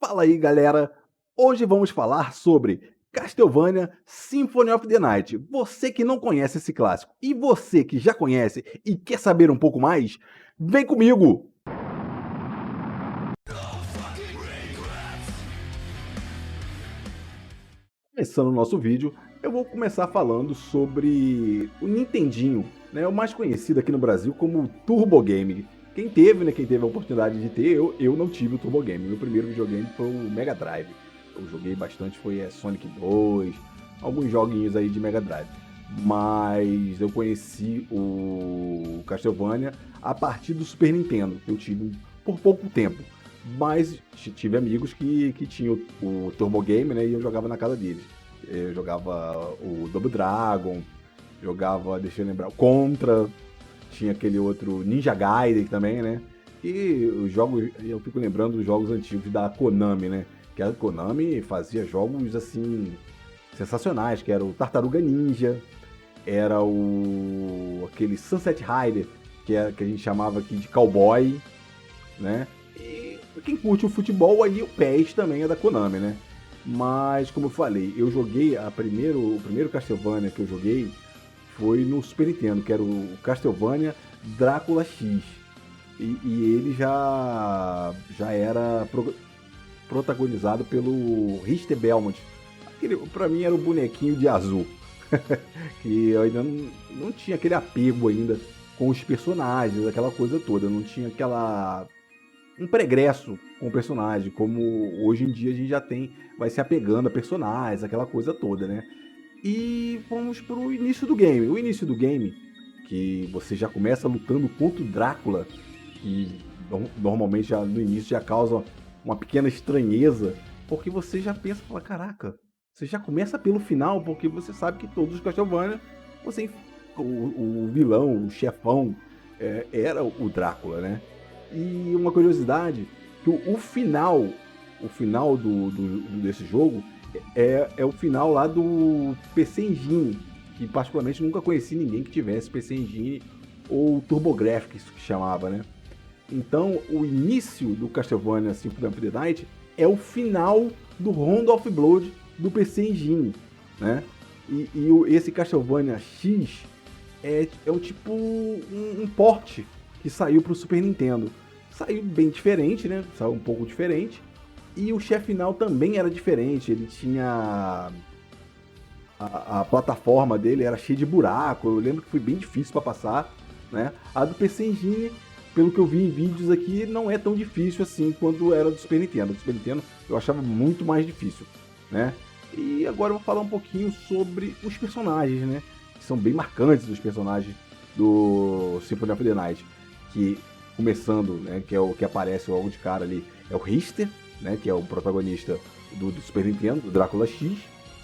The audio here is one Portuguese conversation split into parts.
Fala aí, galera! Hoje vamos falar sobre Castlevania Symphony of the Night. Você que não conhece esse clássico e você que já conhece e quer saber um pouco mais, vem comigo! Começando o nosso vídeo, eu vou começar falando sobre o Nintendinho, né, o mais conhecido aqui no Brasil como Turbo Game. Quem teve a oportunidade de ter, eu não tive o Turbo Game. Meu primeiro videogame foi o Mega Drive. Eu joguei bastante, foi Sonic 2, alguns joguinhos aí de Mega Drive. Mas eu conheci o Castlevania a partir do Super Nintendo, que eu tive por pouco tempo. Mas tive amigos que tinham o Turbo Game, né, e eu jogava na casa deles. Eu jogava o Double Dragon, jogava, deixa eu lembrar, o Contra, tinha aquele outro Ninja Gaiden também, né? E os jogos, eu fico lembrando dos jogos antigos da Konami, né? Que a Konami fazia jogos assim sensacionais, que era o Tartaruga Ninja, era aquele Sunset Rider, que a gente chamava aqui de cowboy, né? E quem curte o futebol aí, o PES também é da Konami, né? Mas, como eu falei, eu joguei o primeiro Castlevania que eu joguei foi no Super Nintendo, que era o Castlevania Drácula X. E ele já era protagonizado pelo Richter Belmont. Pra mim era o bonequinho de azul. Que eu ainda não tinha aquele apego ainda com os personagens, aquela coisa toda. Não tinha um pregresso com o personagem, como hoje em dia a gente já tem, vai se apegando a personagens, aquela coisa toda, né? E vamos pro início do game. O início do game, que você já começa lutando contra o Drácula, que normalmente já, no início já causa uma pequena estranheza, porque você já pensa, fala, caraca, você já começa pelo final, porque você sabe que todos os Castlevania, o vilão, o chefão, era o Drácula, né? E uma curiosidade, que o final desse jogo é o final lá do PC Engine, que particularmente nunca conheci ninguém que tivesse PC Engine ou TurboGrafx, que chamava, né? Então, o início do Castlevania Symphony of the Night é o final do Round of Blood do PC Engine, né? Esse Castlevania X é um tipo um port que saiu para o Super Nintendo. Saiu bem diferente, né? Saiu um pouco diferente. E o chefe final também era diferente. Ele tinha... A plataforma dele era cheia de buraco. Eu lembro que foi bem difícil para passar, né? A do PC Engine, pelo que eu vi em vídeos aqui, não é tão difícil assim quanto era do Super Nintendo. Do Super Nintendo eu achava muito mais difícil, né? E agora eu vou falar um pouquinho sobre os personagens, né? Que são bem marcantes, os personagens do Symphony of the Night. Que, começando, né, que é o que aparece logo de cara ali, é o Richter, né, que é o protagonista do Super Nintendo, do Drácula X,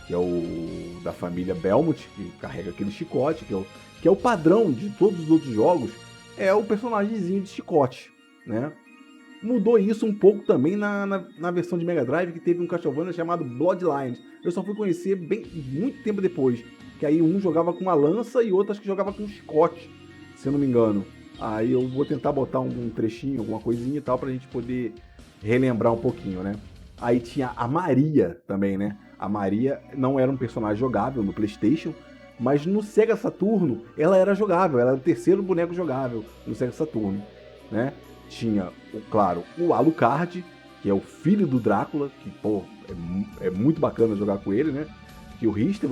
que é o da família Belmont, que carrega aquele chicote, que é o padrão de todos os outros jogos, é o personagemzinho de chicote, né? Mudou isso um pouco também na versão de Mega Drive, que teve um Castlevania chamado Bloodlines. Eu só fui conhecer muito tempo depois, que aí um jogava com uma lança e outro acho que jogava com um chicote, se eu não me engano. Aí eu vou tentar botar um trechinho, alguma coisinha e tal, pra gente poder relembrar um pouquinho, né? Aí tinha a Maria também, né? A Maria não era um personagem jogável no PlayStation, mas no Sega Saturno ela era jogável, ela era o terceiro boneco jogável no Sega Saturno, né? Tinha, claro, o Alucard, que é o filho do Drácula, que, pô, é muito bacana jogar com ele, né? Que o Richter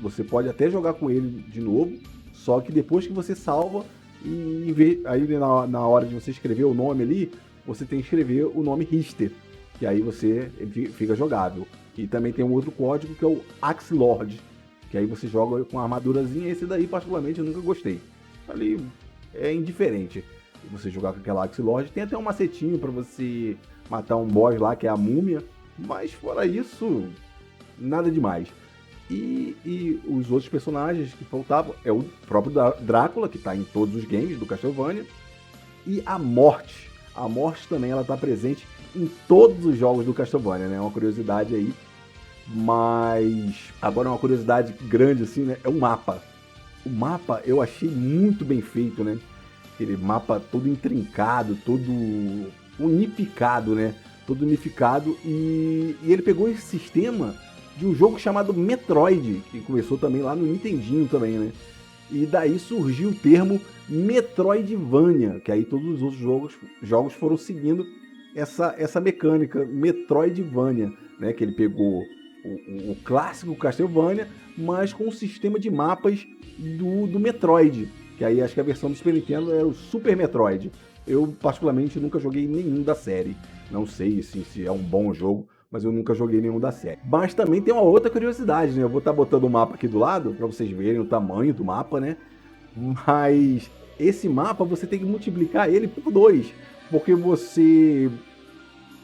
você pode até jogar com ele de novo, só que depois que você salva aí na hora de você escrever o nome ali, você tem que escrever o nome Richter, que aí ele fica jogável. E também tem um outro código que é o Axe Lord, que aí você joga com a armadurazinha. Esse daí particularmente eu nunca gostei. Ali é indiferente você jogar com aquela Axe Lord. Tem até um macetinho para você matar um boss lá, que é a múmia, mas fora isso, nada demais. E os outros personagens que faltavam é o próprio Drácula, que está em todos os games do Castlevania, e a Morte. A Morte também ela está presente em todos os jogos do Castlevania, né? É uma curiosidade aí. Mas agora uma curiosidade grande assim, né? É o mapa. O mapa eu achei muito bem feito, né? Aquele mapa todo intrincado, todo unificado, né? todo unificado, e ele pegou esse sistema de um jogo chamado Metroid, que começou também lá no Nintendinho também, né? E daí surgiu o termo Metroidvania, que aí todos os outros jogos foram seguindo essa mecânica, Metroidvania, né? Que ele pegou o clássico Castlevania, mas com um sistema de mapas do Metroid, que aí acho que a versão do Super Nintendo era o Super Metroid. Eu, particularmente, nunca joguei nenhum da série. Não sei assim, se é um bom jogo, mas eu nunca joguei nenhum da série. Mas também tem uma outra curiosidade, né? Eu vou estar botando o mapa aqui do lado, para vocês verem o tamanho do mapa, né? Mas esse mapa você tem que multiplicar ele por 2, porque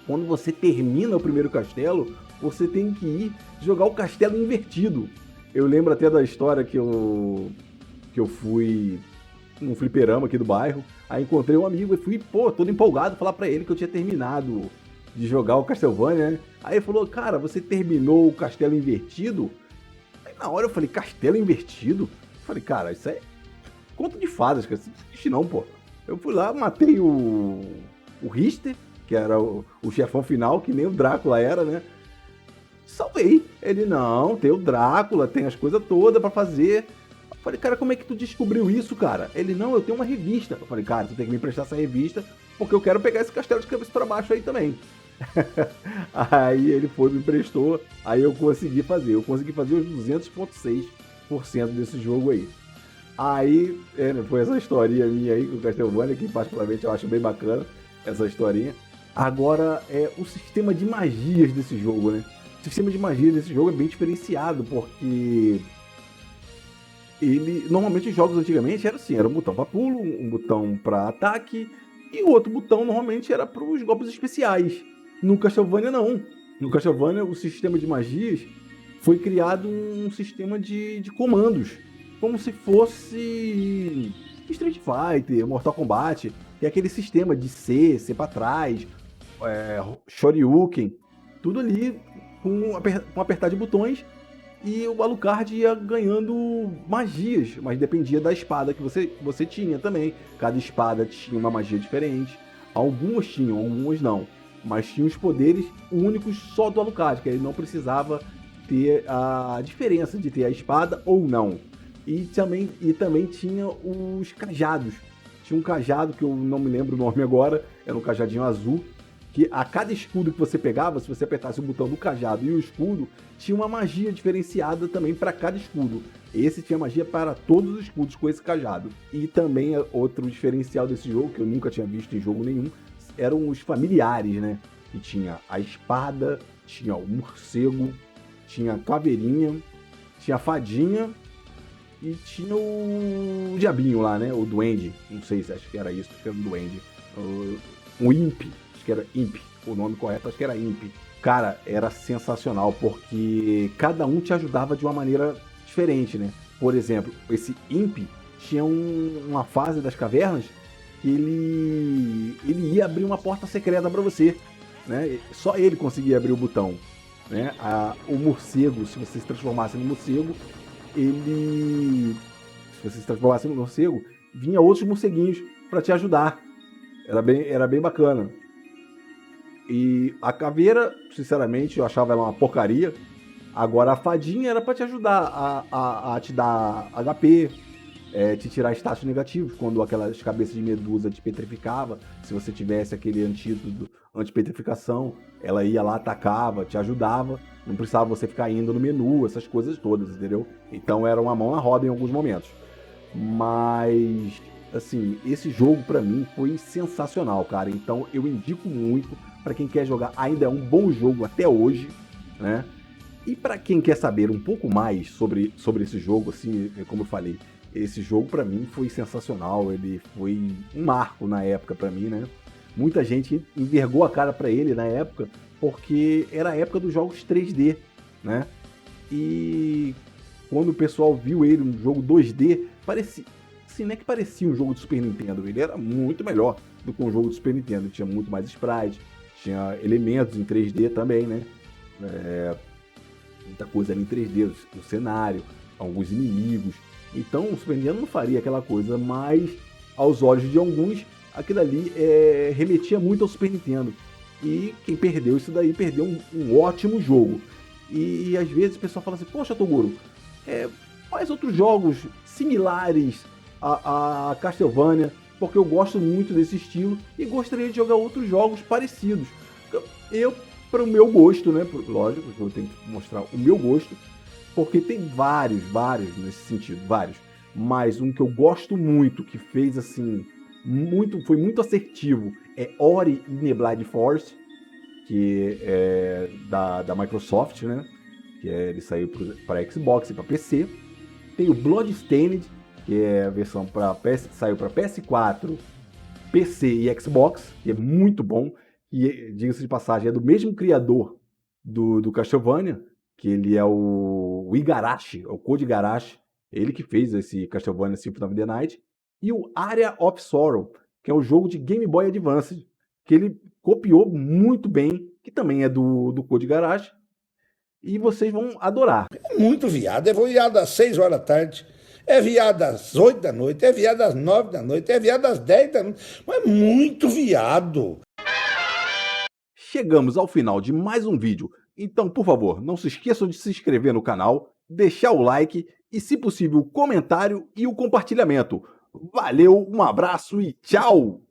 quando você termina o primeiro castelo, você tem que ir jogar o castelo invertido. Eu lembro até da história que eu fui num fliperama aqui do bairro, aí encontrei um amigo e fui, todo empolgado, falar pra ele que eu tinha terminado de jogar o Castlevania, né? Aí ele falou, cara, você terminou o castelo invertido? Aí na hora eu falei, castelo invertido? Eu falei, cara, isso é conto de fadas, cara, isso não existe não, pô. Eu fui lá, matei o Richter, que era o chefão final, que nem o Drácula era, né? Salvei. Ele, não, tem o Drácula, tem as coisas todas pra fazer. Eu falei, cara, como é que tu descobriu isso, cara? Ele, não, eu tenho uma revista. Eu falei, cara, tu tem que me emprestar essa revista, porque eu quero pegar esse castelo de cabeça pra baixo aí também. Aí ele foi, me emprestou, aí eu consegui fazer. Eu consegui fazer os 200,6% desse jogo aí. Aí, foi essa historinha minha aí com o Castlevania, que particularmente eu acho bem bacana, essa historinha. Agora, o sistema de magias desse jogo, né? O sistema de magia desse jogo é bem diferenciado, porque normalmente os jogos antigamente era assim, era um botão para pulo, um botão para ataque, e o outro botão normalmente era para os golpes especiais. No Castlevania não. No Castlevania o sistema de magias foi criado um sistema de comandos, como se fosse Street Fighter, Mortal Kombat, que é aquele sistema de C para trás, Shoryuken, tudo ali com apertar de botões, e o Alucard ia ganhando magias, mas dependia da espada que você tinha também. Cada espada tinha uma magia diferente. Algumas tinham, algumas não. Mas tinha os poderes únicos só do Alucard, que ele não precisava ter a diferença de ter a espada ou não. E também tinha os cajados. Tinha um cajado que eu não me lembro o nome agora, era um cajadinho azul, que a cada escudo que você pegava, se você apertasse o botão do cajado e o escudo, tinha uma magia diferenciada também para cada escudo. Esse tinha magia para todos os escudos com esse cajado. E também outro diferencial desse jogo, que eu nunca tinha visto em jogo nenhum, eram os familiares, né? Que tinha a espada, tinha o morcego, tinha a caveirinha, tinha a fadinha e tinha o diabinho lá, né? O duende, não sei se acho que era isso, acho que era um duende. O Imp, acho que era Imp, o nome correto acho que era Imp. Cara, era sensacional, porque cada um te ajudava de uma maneira diferente, né? Por exemplo, esse Imp tinha uma fase das cavernas que ele ia abrir uma porta secreta para você, né? Só ele conseguia abrir o botão, né? O morcego, se você se transformasse no morcego, vinha outros morceguinhos para te ajudar. Era bem bacana. E a caveira, sinceramente, eu achava ela uma porcaria. Agora a fadinha era pra te ajudar a te dar HP, te tirar status negativos quando aquelas cabeças de medusa te petrificava. Se você tivesse aquele antídoto anti-petrificação, ela ia lá, atacava, te ajudava. Não precisava você ficar indo no menu, essas coisas todas, entendeu? Então era uma mão na roda em alguns momentos. Mas, assim, esse jogo pra mim foi sensacional, cara. Então eu indico muito para quem quer jogar. Ainda é um bom jogo até hoje, né? E para quem quer saber um pouco mais sobre esse jogo, assim, como eu falei, esse jogo para mim foi sensacional. Ele foi um marco na época para mim, né? Muita gente envergou a cara para ele na época, porque era a época dos jogos 3D, né? E quando o pessoal viu ele, um jogo 2D, parecia, assim, não é que parecia um jogo do Super Nintendo, ele era muito melhor do que um jogo do Super Nintendo, tinha muito mais sprite, tinha elementos em 3D também, né? Muita coisa ali em 3D, o cenário, alguns inimigos. Então o Super Nintendo não faria aquela coisa, mas aos olhos de alguns, aquilo ali remetia muito ao Super Nintendo. E quem perdeu isso daí, perdeu um ótimo jogo. E às vezes o pessoal fala assim, poxa, Toguro, quais outros jogos similares a Castlevania? Porque eu gosto muito desse estilo e gostaria de jogar outros jogos parecidos. Para o meu gosto, né? Lógico, eu tenho que mostrar o meu gosto, porque tem vários nesse sentido, vários. Mas um que eu gosto muito, que fez assim, foi muito assertivo, é Ori and the Blind Forest, que é da Microsoft, né? Ele saiu para Xbox e para PC. Tem o Bloodstained, que é a versão saiu para PS4, PC e Xbox, que é muito bom. E, diga-se de passagem, é do mesmo criador do Castlevania, que ele é o Igarashi, é o Code Igarashi, ele que fez esse Castlevania Symphony of the Night. E o Area of Sorrow, que é um jogo de Game Boy Advance, que ele copiou muito bem, que também é do Code Igarashi, e vocês vão adorar. É muito viado, é viado às 6 horas da tarde, é viado às 8 da noite, é viado às 9 da noite, é viado às 10 da noite, mas é muito viado. Chegamos ao final de mais um vídeo, então, por favor, não se esqueçam de se inscrever no canal, deixar o like e, se possível, o comentário e o compartilhamento. Valeu, um abraço e tchau!